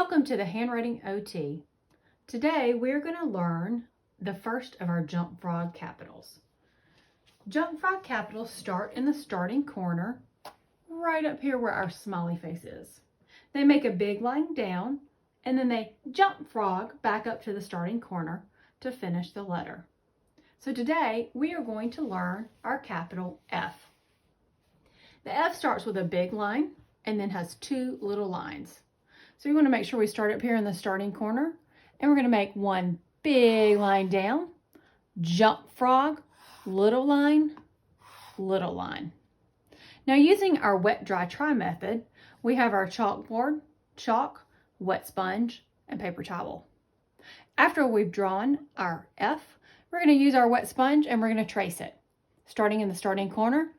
Welcome to the Handwriting OT. Today we're going to learn the first of our jump frog capitals. Jump frog capitals start in the starting corner, right up here where our smiley face is. They make a big line down, and then they jump frog back up to the starting corner to finish the letter. So today we are going to learn our capital F. The F starts with a big line and then has two little lines. So we want to make sure we start up here in the starting corner, and we're going to make one big line down, jump frog, little line, little line. Now using our wet, dry, try method, we have our chalkboard, chalk, wet sponge, and paper towel. After we've drawn our F, we're going to use our wet sponge and we're going to trace it. Starting in the starting corner,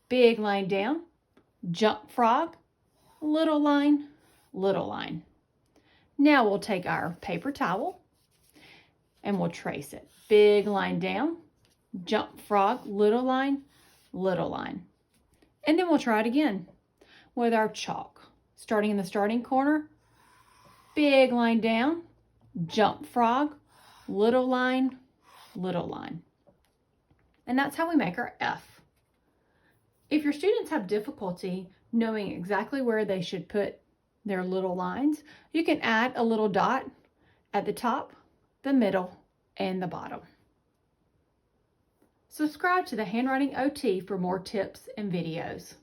big line down, jump frog, little line, little line. Now we'll take our paper towel and we'll trace it. Big line down, jump frog, little line, little line. And then we'll try it again with our chalk. Starting in the starting corner, big line down, jump frog, little line, little line. And that's how we make our F. If your students have difficulty knowing exactly where they should put their little lines, you can add a little dot at the top, the middle, and the bottom. Subscribe to the Handwriting OT for more tips and videos.